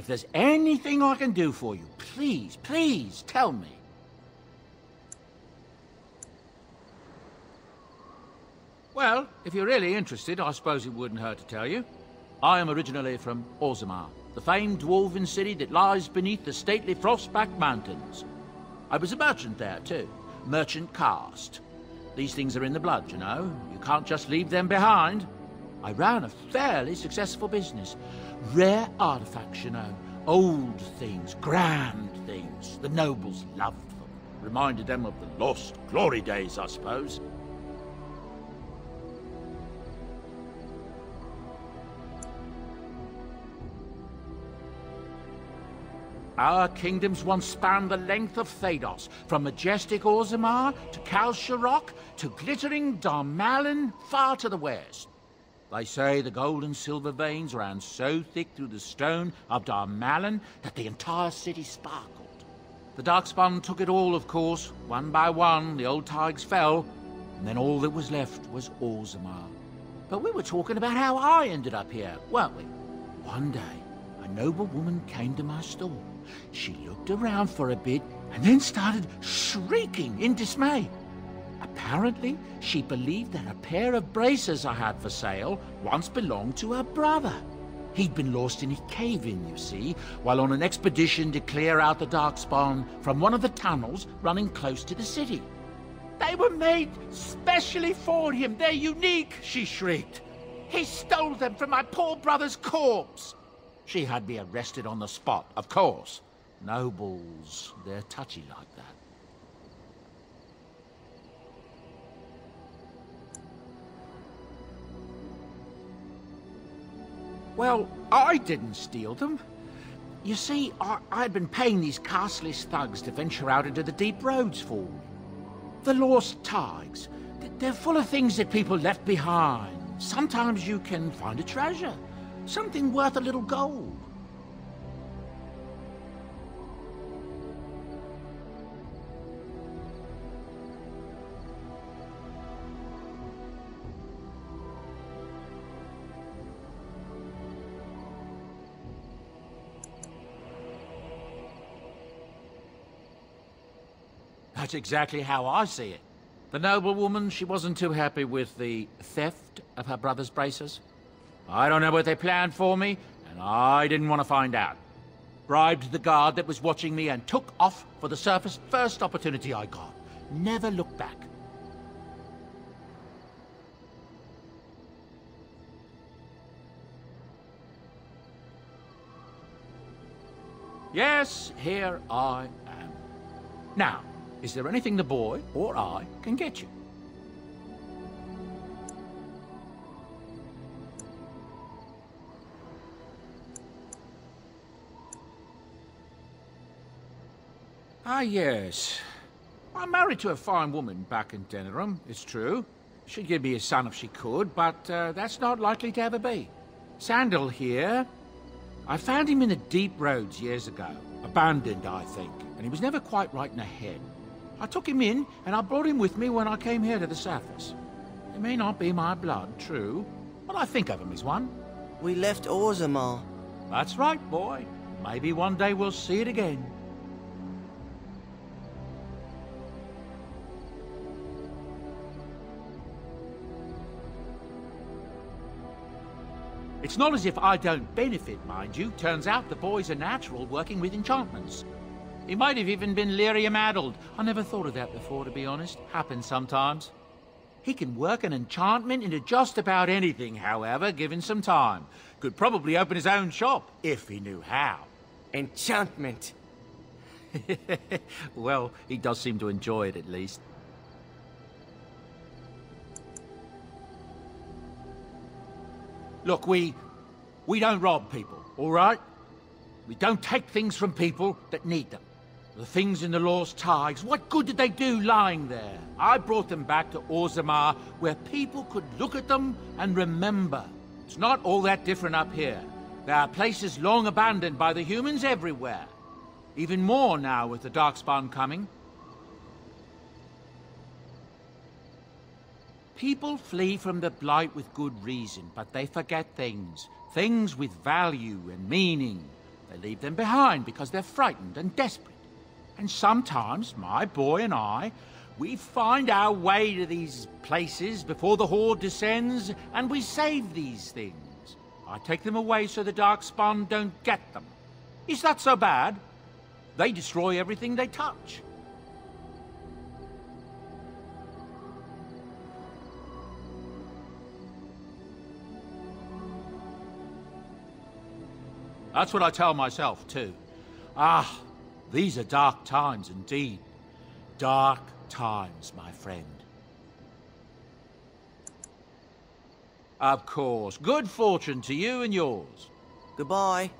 If there's anything I can do for you, please, please tell me. Well, if you're really interested, I suppose it wouldn't hurt to tell you. I am originally from Orzammar, the famed dwarven city that lies beneath the stately Frostback Mountains. I was a merchant there, too. Merchant caste. These things are in the blood, you know. You can't just leave them behind. I ran a fairly successful business. Rare artifacts, you know. Old things, grand things. The nobles loved them. Reminded them of the lost glory days, I suppose. Our kingdoms once spanned the length of Thados, from majestic Orzammar to Kalsharok to glittering Darmalin far to the west. They say the gold and silver veins ran so thick through the stone of Darmalin that the entire city sparkled. The Darkspawn took it all, of course. One by one, the old Tigers fell, and then all that was left was Orzammar. But we were talking about how I ended up here, weren't we? One day, a noble woman came to my store. She looked around for a bit and then started shrieking in dismay. Apparently, she believed that a pair of braces I had for sale once belonged to her brother. He'd been lost in a cave-in, you see, while on an expedition to clear out the Darkspawn from one of the tunnels running close to the city. They were made specially for him. They're unique, she shrieked. He stole them from my poor brother's corpse. She had me arrested on the spot, of course. Nobles, they're touchy like that. Well, I didn't steal them. You see, I'd been paying these castless thugs to venture out into the deep roads for me. The lost tigers, they're full of things that people left behind. Sometimes you can find a treasure. Something worth a little gold. That's exactly how I see it. The noblewoman, she wasn't too happy with the theft of her brother's braces. I don't know what they planned for me, and I didn't want to find out. Bribed the guard that was watching me and took off for the surface first opportunity I got. Never looked back. Yes, here I am. Now, is there anything the boy or I can get you? Ah, yes. I'm married to a fine woman back in Denerim, it's true. She'd give me a son if she could, but that's not likely to ever be. Sandal here. I found him in the deep roads years ago. Abandoned, I think, and he was never quite right in the head. I took him in, and I brought him with me when I came here to the surface. He may not be my blood, true, but I think of him as one. We left Orzammar. That's right, boy. Maybe one day we'll see it again. It's not as if I don't benefit, mind you. Turns out the boy's a natural working with enchantments. He might have even been lyrium-addled. I never thought of that before, to be honest. Happens sometimes. He can work an enchantment into just about anything, however, given some time. Could probably open his own shop, if he knew how. Enchantment. Well, he does seem to enjoy it, at least. Look, we don't rob people, all right? We don't take things from people that need them. The things in the Lost Tigers, what good did they do lying there? I brought them back to Orzammar, where people could look at them and remember. It's not all that different up here. There are places long abandoned by the humans everywhere. Even more now with the Darkspawn coming. People flee from the Blight with good reason, but they forget things. Things with value and meaning. They leave them behind because they're frightened and desperate. And sometimes my boy and I, we find our way to these places before the horde descends, and we save these things. I take them away so the Darkspawn don't get them. Is that so bad? They destroy everything they touch. That's what I tell myself, too. Ah, these are dark times indeed. Dark times, my friend. Of course. Good fortune to you and yours. Goodbye.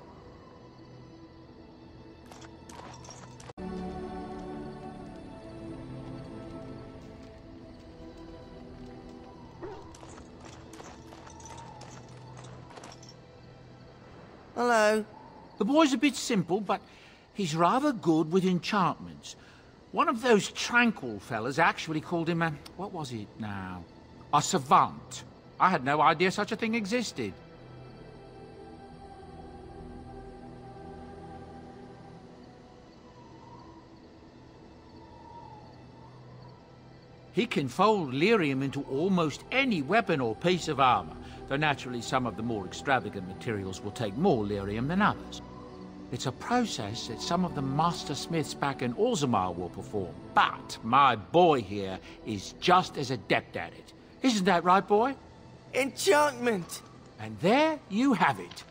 Hello. The boy's a bit simple, but he's rather good with enchantments. One of those tranquil fellas actually called him a... what was it now? A savant. I had no idea such a thing existed. He can fold lyrium into almost any weapon or piece of armor, though naturally some of the more extravagant materials will take more lyrium than others. It's a process that some of the master smiths back in Orzammar will perform, but my boy here is just as adept at it. Isn't that right, boy? Enchantment! And there you have it.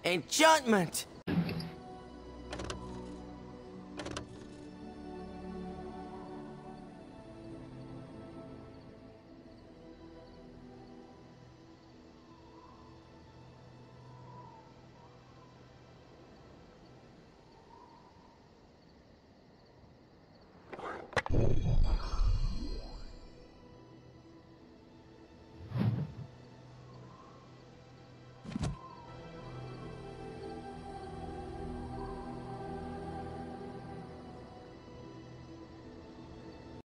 Enchantment!